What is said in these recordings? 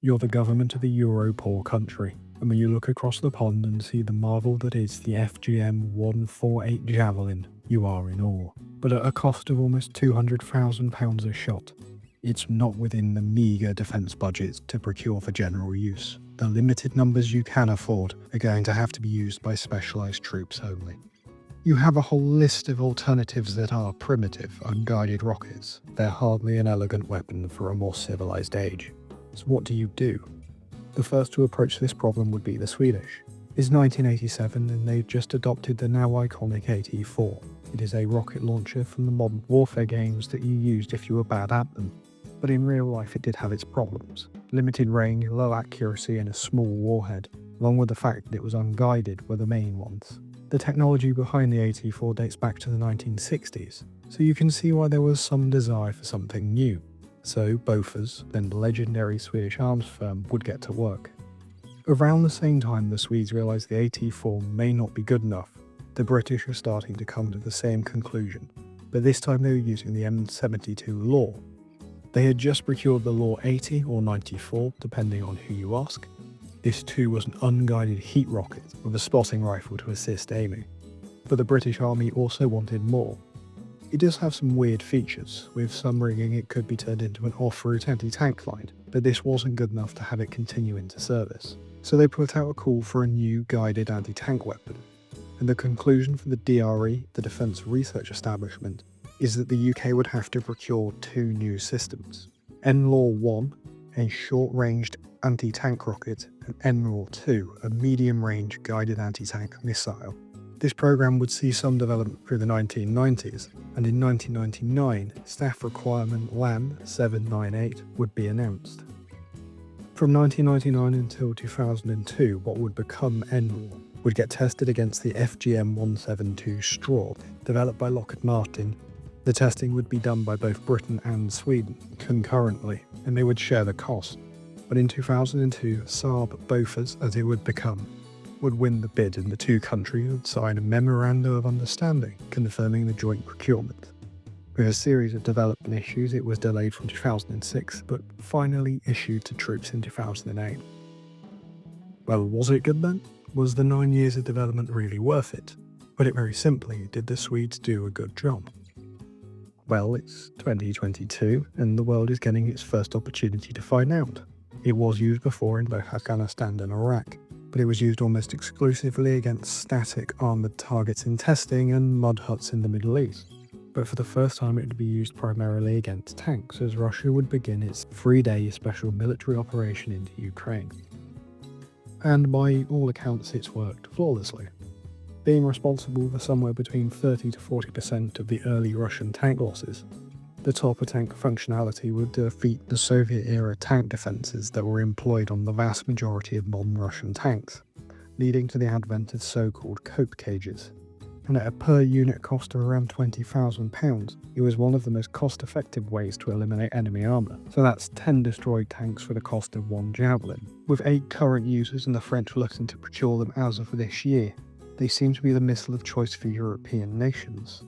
You're the government of a Euro-poor country, and when you look across the pond and see the marvel that is the FGM-148 Javelin, you are in awe. But at a cost of almost £200,000 a shot, it's not within the meagre defence budgets to procure for general use. The limited numbers you can afford are going to have to be used by specialised troops only. You have a whole list of alternatives that are primitive, unguided rockets. They're hardly an elegant weapon for a more civilised age. So what do? The first to approach this problem would be the Swedish. It's 1987 and they've just adopted the now iconic AT-4. It is a rocket launcher from the modern warfare games that you used if you were bad at them. But in real life it did have its problems. Limited range, low accuracy and a small warhead, along with the fact that it was unguided, were the main ones. The technology behind the AT-4 dates back to the 1960s, so you can see why there was some desire for something new. So Bofors, then the legendary Swedish arms firm, would get to work. Around the same time the Swedes realised the AT-4 may not be good enough, the British were starting to come to the same conclusion, but this time they were using the M72LAW. They had just procured the LAW 80 or 94, depending on who you ask. This too was an unguided heat rocket with a spotting rifle to assist aiming. But the British Army also wanted more. It does have some weird features. With some rigging it could be turned into an off-route anti-tank line, but this wasn't good enough to have it continue into service. So they put out a call for a new guided anti-tank weapon. And the conclusion for the DRE, the Defence Research Establishment, is that the UK would have to procure two new systems. NLAW-1, a short-ranged anti-tank rocket, and NLAW-2, a medium-range guided anti-tank missile. This program would see some development through the 1990s, and in 1999, Staff Requirement LAN 798 would be announced. From 1999 until 2002, what would become NLAW would get tested against the FGM-172 Straw, developed by Lockheed Martin. The testing would be done by both Britain and Sweden concurrently, and they would share the cost. But in 2002, SAAB Bofors, as it would become, would win the bid and the two countries would sign a memorandum of understanding confirming the joint procurement. With a series of development issues, it was delayed from 2006 but finally issued to troops in 2008. Well, was it good then? Was the 9 years of development really worth it? Put it very simply, did the Swedes do a good job? Well, it's 2022 and the world is getting its first opportunity to find out. It was used before in both Afghanistan and Iraq, but it was used almost exclusively against static armoured targets in testing and mud huts in the Middle East. But for the first time it would be used primarily against tanks, as Russia would begin its 3-day special military operation into Ukraine. And by all accounts it's worked flawlessly, being responsible for somewhere between 30 to 40% of the early Russian tank losses. The top-of-tank functionality would defeat the Soviet-era tank defences that were employed on the vast majority of modern Russian tanks, leading to the advent of so-called cope cages. And at a per-unit cost of around £20,000, it was one of the most cost-effective ways to eliminate enemy armour. So that's 10 destroyed tanks for the cost of one Javelin. With 8 current users and the French looking to procure them as of this year, they seem to be the missile of choice for European nations.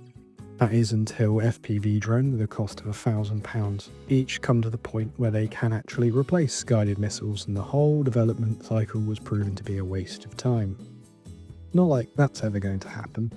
That is until FPV drone with a cost of £1,000 each come to the point where they can actually replace guided missiles, and the whole development cycle was proven to be a waste of time. Not like that's ever going to happen.